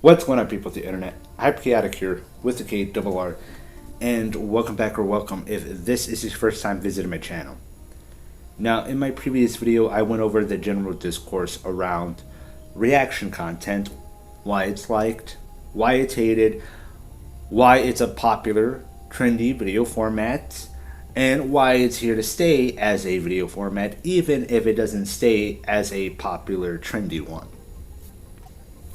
What's going on, people of the internet? Hyperchaotic here with the K double R, and welcome back or welcome if this is your first time visiting my channel. Now, in my previous video, I went over the general discourse around reaction content, why it's liked, why it's hated, why it's a popular, trendy video format, and why it's here to stay as a video format, even if it doesn't stay as a popular, trendy one.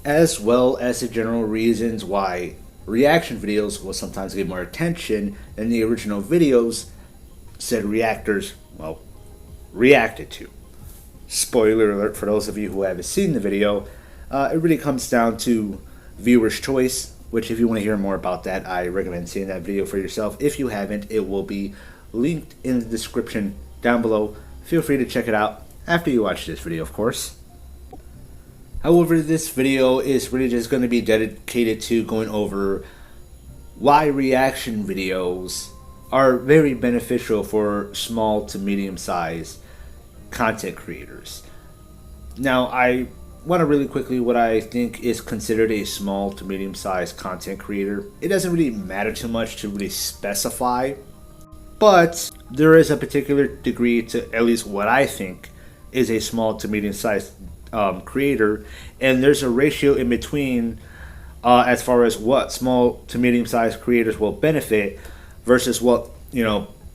As well as the general reasons why reaction videos will sometimes get more attention than the original videos said reactors, well, reacted to. Spoiler alert for those of you who haven't seen the video, it really comes down to viewer's choice, which if you want to hear more about that, I recommend seeing that video for yourself. If you haven't, it will be linked in the description down below. Feel free to check it out after you watch this video, of course. However, this video is really just going to be dedicated to going over why reaction videos are very beneficial for small to medium-sized content creators. Now, I want to really quickly what I think is considered a small to medium-sized content creator. It doesn't really matter too much to really specify, but there is a particular degree to at least what I think is a small to medium-sized creator, and there's a ratio in between as far as what small to medium-sized creators will benefit versus what,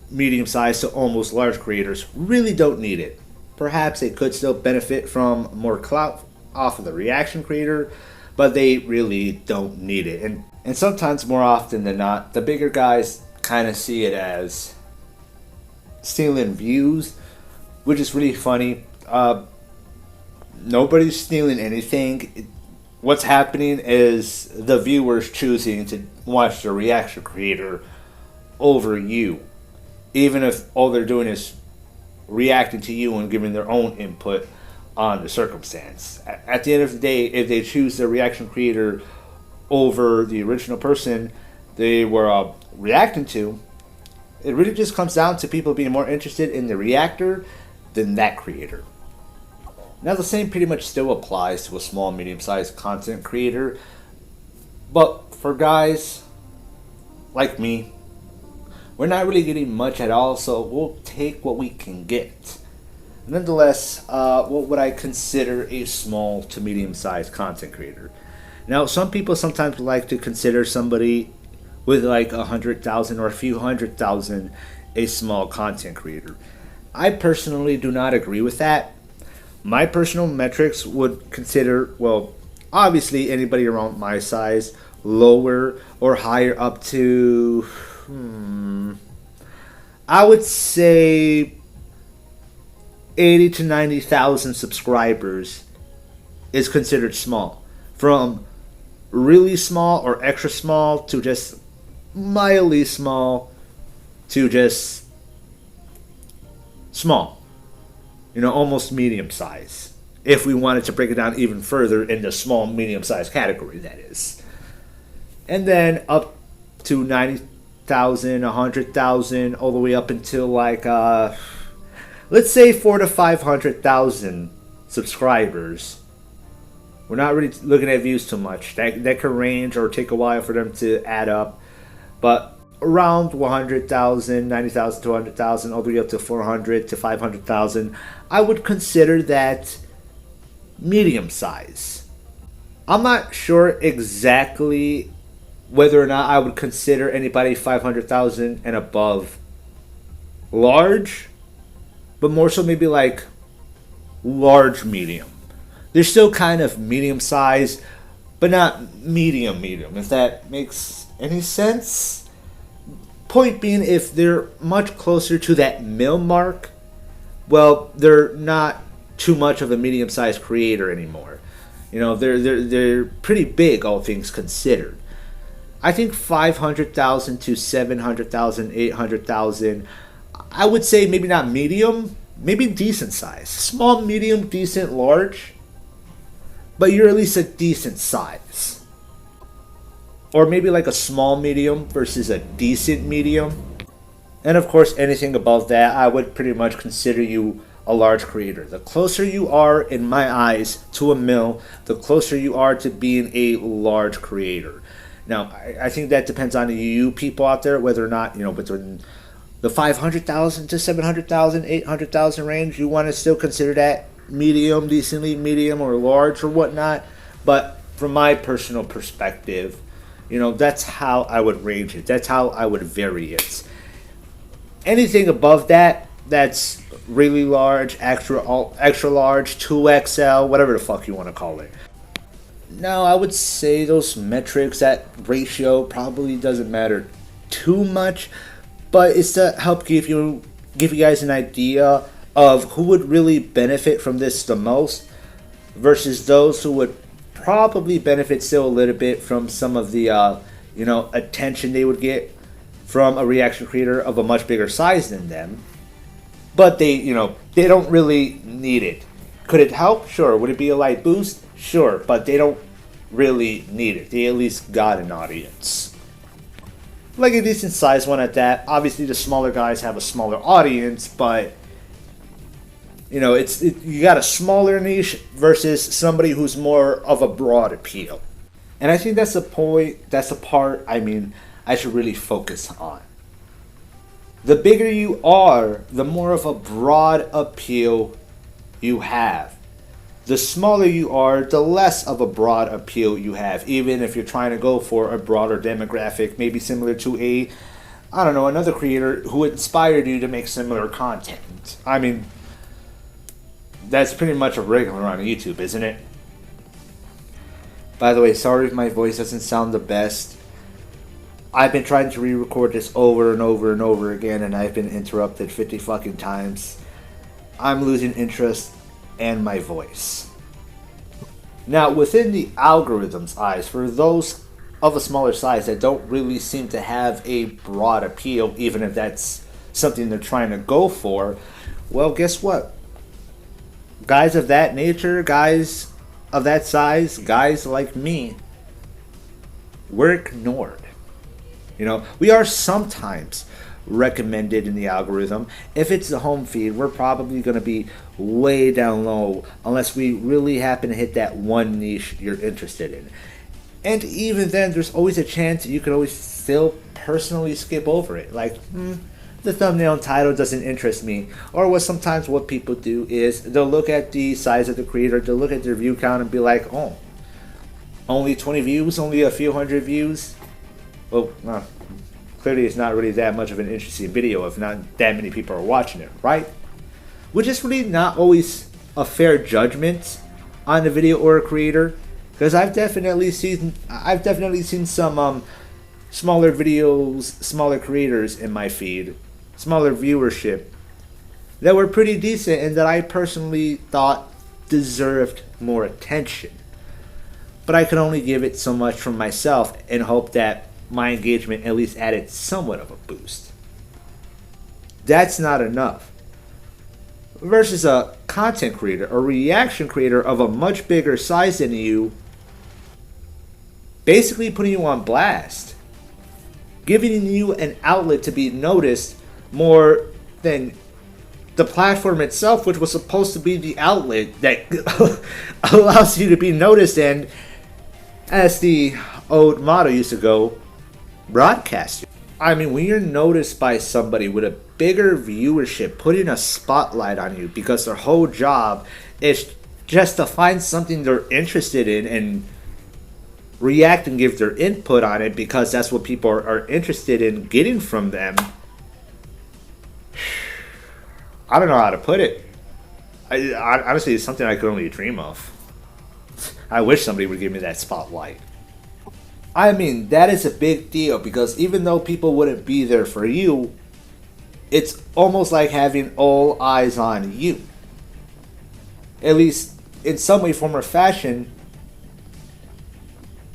medium-sized to almost large creators really don't need it. Perhaps they could still benefit from more clout off of the reaction creator, but they really don't need it. And sometimes, more often than not, the bigger guys kind of see it as stealing views, which is really funny. Nobody's stealing anything. What's happening is the viewers choosing to watch the reaction creator over you, even if all they're doing is reacting to you and giving their own input on the circumstance. At the end of the day, if they choose the reaction creator over the original person they were reacting to, it really just comes down to people being more interested in the reactor than that creator. Now, the same pretty much still applies to a small, medium-sized content creator, but for guys like me, we're not really getting much at all, so we'll take what we can get. Nonetheless, what would I consider a small to medium-sized content creator? Now, some people sometimes like to consider somebody with like 100,000 or a few 100,000 a small content creator. I personally do not agree with that. My personal metrics would consider, well, obviously anybody around my size, lower or higher up to, I would say 80 to 90,000 subscribers is considered small. From really small or extra small to just mildly small to just small. Almost medium size. If we wanted to break it down even further in the small, medium sized category, that is. And then up to 90,000, 100,000, all the way up until like, let's say 400,000 to 500,000 subscribers. We're not really looking at views too much. That could range or take a while for them to add up. But around 100,000, 90,000 to 100,000, all the way up to 400,000 to 500,000, I would consider that medium size. I'm not sure exactly whether or not I would consider anybody 500,000 and above large, but more so maybe like large medium. They're still kind of medium size, but not medium, if that makes any sense. Point being, if they're much closer to that mil mark, well, they're not too much of a medium-sized creator anymore. They're pretty big, all things considered. I think 500,000 to 700,000, 800,000, I would say maybe not medium, maybe decent size. Small, medium, decent, large, but you're at least a decent size. Or maybe like a small medium versus a decent medium. And of course, anything above that, I would pretty much consider you a large creator. The closer you are, in my eyes, to a mil, the closer you are to being a large creator. Now, I think that depends on you people out there, whether or not, between the 500,000 to 700,000, 800,000 range, you want to still consider that medium, decently medium or large or whatnot. But from my personal perspective, that's how I would range it. That's how I would vary it. Anything above that, that's really large, extra large, 2XL, whatever the fuck you want to call it. Now, I would say those metrics, that ratio probably doesn't matter too much, but it's to help give you guys an idea of who would really benefit from this the most versus those who would probably benefit still a little bit from some of the attention they would get from a reaction creator of a much bigger size than them. But they don't really need it. Could it help? Sure. Would it be a light boost? Sure. But they don't really need it. They at least got an audience. Like a decent sized one at that. Obviously the smaller guys have a smaller audience, but you got a smaller niche versus somebody who's more of a broad appeal. And I think that's the point, that's the part, I should really focus on. The bigger you are, the more of a broad appeal you have. The smaller you are, the less of a broad appeal you have, even if you're trying to go for a broader demographic, maybe similar to another creator who inspired you to make similar content. That's pretty much a regular on YouTube, isn't it? By the way, sorry if my voice doesn't sound the best. I've been trying to re-record this over and over and over again, and I've been interrupted 50 fucking times. I'm losing interest and my voice. Now, within the algorithm's eyes, for those of a smaller size that don't really seem to have a broad appeal, even if that's something they're trying to go for, well, guess what? Guys of that nature, guys of that size, guys like me, we're ignored. We are sometimes recommended in the algorithm. If it's the home feed, we're probably going to be way down low unless we really happen to hit that one niche you're interested in. And even then, there's always a chance that you could always still personally skip over it. Like, the thumbnail and title doesn't interest me. Or sometimes what people do is they'll look at the size of the creator, they'll look at their view count and be like, oh, only 20 views, only a few hundred views. Well, clearly it's not really that much of an interesting video if not that many people are watching it, right? Which is really not always a fair judgment on the video or a creator, because I've definitely seen some smaller videos, smaller creators in my feed, smaller viewership that were pretty decent and that I personally thought deserved more attention. But I could only give it so much from myself and hope that my engagement at least added somewhat of a boost. That's not enough. Versus a content creator, a reaction creator of a much bigger size than you, basically putting you on blast, giving you an outlet to be noticed more than the platform itself, which was supposed to be the outlet that allows you to be noticed and, as the old motto used to go, broadcast. When you're noticed by somebody with a bigger viewership, putting a spotlight on you because their whole job is just to find something they're interested in and react and give their input on it because that's what people are interested in getting from them. I don't know how to put it. Honestly, it's something I could only dream of. I wish somebody would give me that spotlight. That is a big deal because even though people wouldn't be there for you, it's almost like having all eyes on you. At least in some way, form, or fashion,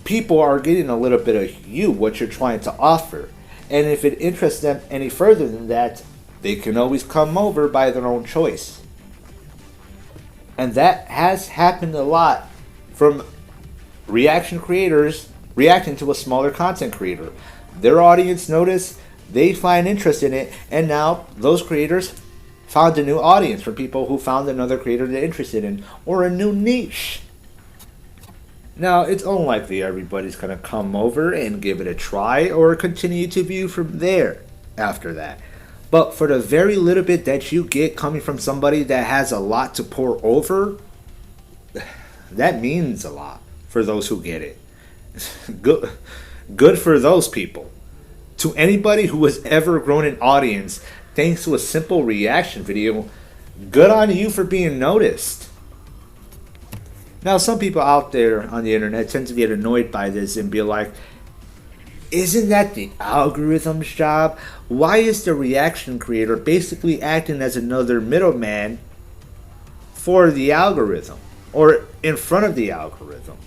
people are getting a little bit of you, what you're trying to offer. And if it interests them any further than that, they can always come over by their own choice. And that has happened a lot from reaction creators reacting to a smaller content creator. Their audience notice, they find interest in it, and now those creators found a new audience, for people who found another creator they're interested in, or a new niche. Now, it's unlikely everybody's going to come over and give it a try or continue to view from there after that. But for the very little bit that you get coming from somebody that has a lot to pour over, that means a lot for those who get it. Good for those people. To anybody who has ever grown an audience thanks to a simple reaction video, good on you for being noticed. Now, some people out there on the internet tend to get annoyed by this and be like, isn't that the algorithm's job? Why is the reaction creator basically acting as another middleman for the algorithm, or in front of the algorithm?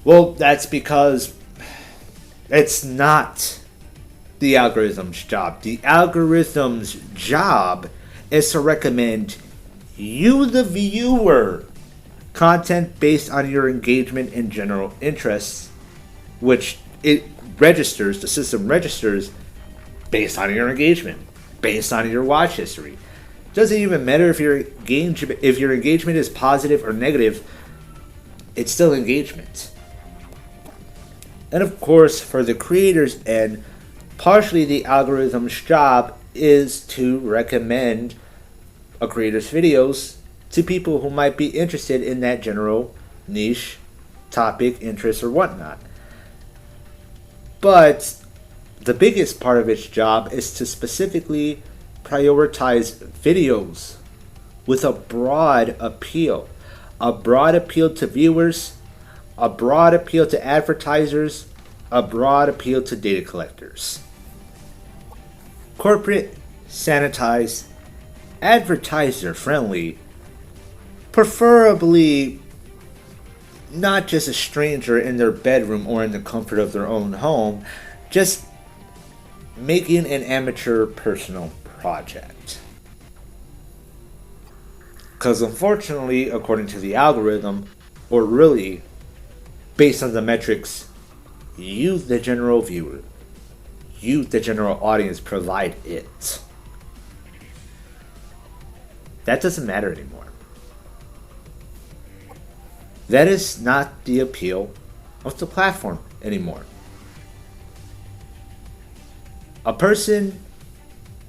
Well, that's because it's not the algorithm's job. The algorithm's job is to recommend you, the viewer, content based on your engagement and general interests, which it registers, the system registers based on your engagement, based on your watch history. Doesn't even matter if your engagement is positive or negative, it's still engagement. And of course, for the creators end, partially the algorithm's job is to recommend a creator's videos to people who might be interested in that general niche, topic, interest, or whatnot. But the biggest part of its job is to specifically prioritize videos with a broad appeal. A broad appeal to viewers, a broad appeal to advertisers, a broad appeal to data collectors. Corporate, sanitized, advertiser friendly, preferably not just a stranger in their bedroom or in the comfort of their own home, just making an amateur personal project. Because unfortunately, according to the algorithm, or really based on the metrics you, the general viewer, you, the general audience, provide it, that doesn't matter anymore. That is not the appeal of the platform anymore. A person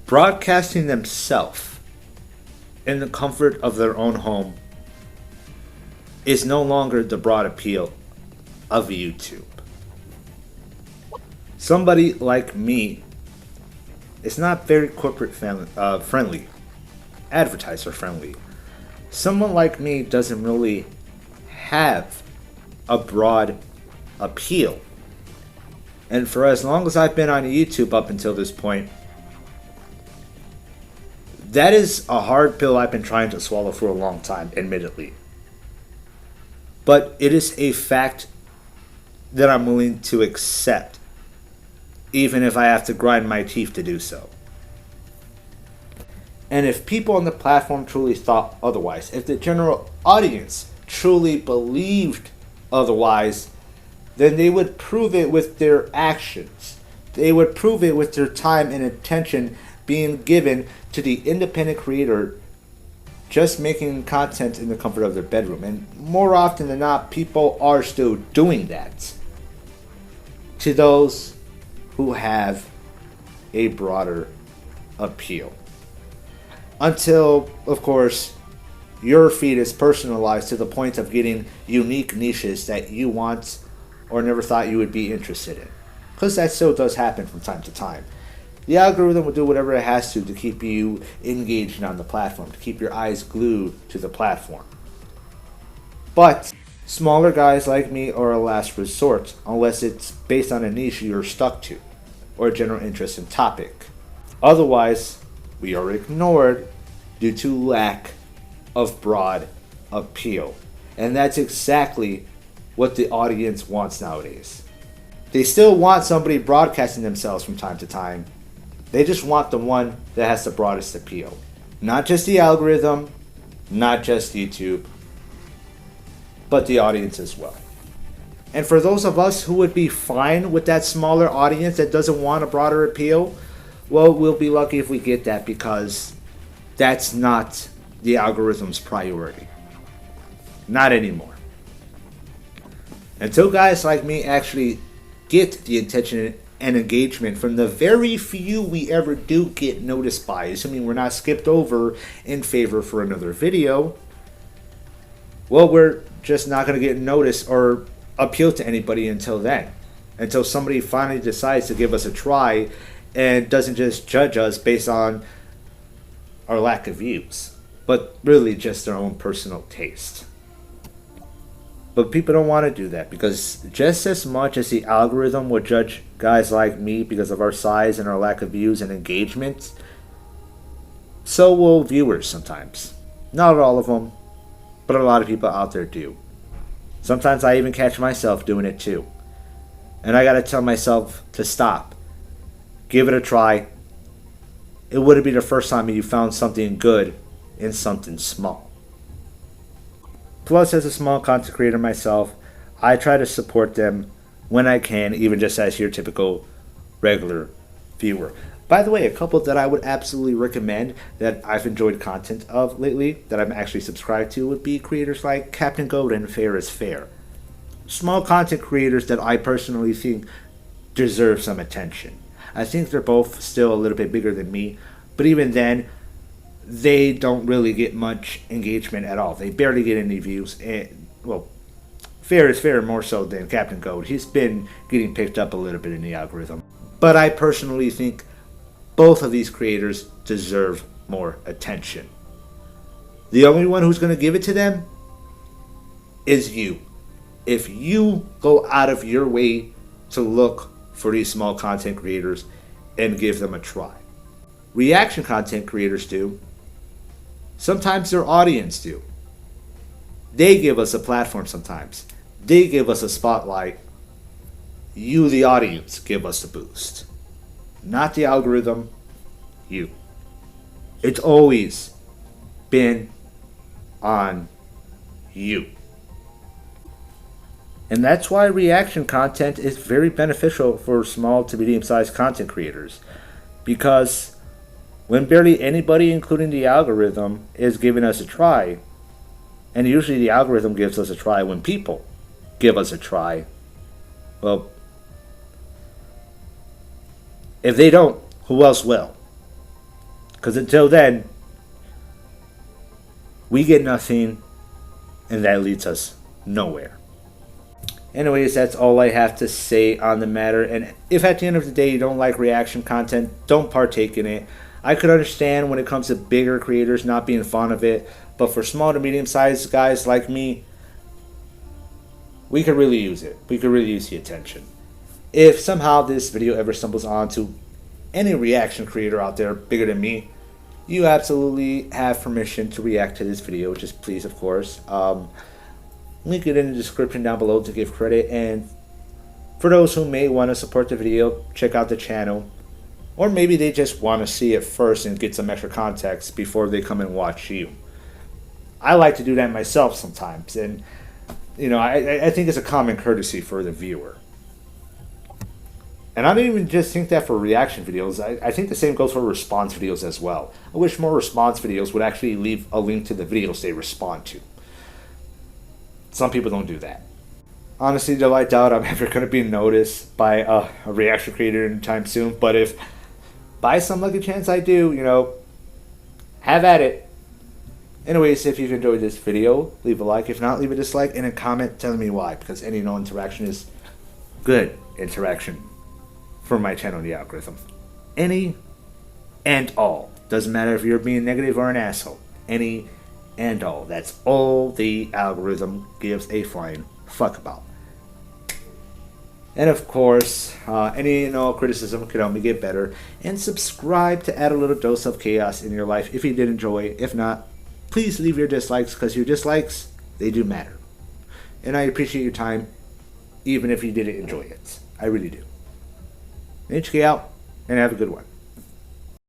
broadcasting themselves in the comfort of their own home is no longer the broad appeal of YouTube. Somebody like me is not very corporate friendly, advertiser friendly. Someone like me doesn't really have a broad appeal. And for as long as I've been on YouTube up until this point, that is a hard pill I've been trying to swallow for a long time, admittedly. But it is a fact that I'm willing to accept, even if I have to grind my teeth to do so. And if people on the platform truly thought otherwise, if the general audience truly believed otherwise, then they would prove it with their actions. They would prove it with their time and attention being given to the independent creator just making content in the comfort of their bedroom. And more often than not, people are still doing that to those who have a broader appeal. Until, of course, your feed is personalized to the point of getting unique niches that you want or never thought you would be interested in. Because that still does happen from time to time. The algorithm will do whatever it has to keep you engaged on the platform, to keep your eyes glued to the platform. But smaller guys like me are a last resort, unless it's based on a niche you're stuck to, or a general interest in topic. Otherwise, we are ignored due to lack of broad appeal. And that's exactly what the audience wants nowadays. They still want somebody broadcasting themselves from time to time. They just want the one that has the broadest appeal. Not just the algorithm, not just YouTube, but the audience as well. And for those of us who would be fine with that smaller audience that doesn't want a broader appeal, well, we'll be lucky if we get that, because that's not the algorithm's priority. Not anymore. Until guys like me actually get the attention and engagement from the very few we ever do get noticed by, assuming we're not skipped over in favor for another video, well, we're just not going to get noticed or appeal to anybody until then. Until somebody finally decides to give us a try and doesn't just judge us based on our lack of views, but really just their own personal taste. But people don't want to do that, because just as much as the algorithm would judge guys like me because of our size and our lack of views and engagement, so will viewers sometimes. Not all of them, but a lot of people out there do. Sometimes I even catch myself doing it too. And I gotta tell myself to stop. Give it a try. It wouldn't be the first time you found something good in something small. Plus, as a small content creator myself, I try to support them when I can, even just as your typical regular viewer. By the way, a couple that I would absolutely recommend that I've enjoyed content of lately, that I'm actually subscribed to, would be creators like Captain Goat and Fair is Fair. Small content creators that I personally think deserve some attention. I think they're both still a little bit bigger than me, but even then, they don't really get much engagement at all. They barely get any views. And, well, Fair is Fair more so than Captain Goat. He's been getting picked up a little bit in the algorithm. But I personally think both of these creators deserve more attention. The only one who's going to give it to them is you. If you go out of your way to look for these small content creators and give them a try. Reaction content creators do. Sometimes their audience do. They give us a platform sometimes. They give us a spotlight. You, the audience, give us a boost. Not the algorithm, you. It's always been on you. And that's why reaction content is very beneficial for small to medium-sized content creators. Because when barely anybody, including the algorithm, is giving us a try, and usually the algorithm gives us a try when people give us a try, well, if they don't, who else will? Because until then, we get nothing, and that leads us nowhere. Anyways, that's all I have to say on the matter. And if at the end of the day you don't like reaction content, don't partake in it. I could understand when it comes to bigger creators not being fond of it, but for small to medium-sized guys like me, we could really use it. We could really use the attention. If somehow this video ever stumbles onto any reaction creator out there bigger than me, you absolutely have permission to react to this video. Just please, of course. Link it in the description down below to give credit. And for those who may want to support the video, check out the channel. Or maybe they just want to see it first and get some extra context before they come and watch you. I like to do that myself sometimes. And, you know, I think it's a common courtesy for the viewer. And I don't even just think that for reaction videos. I think the same goes for response videos as well. I wish more response videos would actually leave a link to the videos they respond to. Some people don't do that. Honestly, though, I doubt I'm ever going to be noticed by a reaction creator anytime soon. But if by some lucky chance I do, you know, have at it. Anyways, if you've enjoyed this video, leave a like. If not, leave a dislike and a comment telling me why. Because any no interaction is good interaction for my channel and the algorithm. Any and all. Doesn't matter if you're being negative or an asshole. Any and all. That's all the algorithm gives a flying fuck about. And of course, any and all criticism could help me get better. And subscribe to add a little dose of chaos in your life if you did enjoy it. If not, please leave your dislikes, because your dislikes, they do matter. And I appreciate your time, even if you didn't enjoy it. I really do. HK out, and have a good one.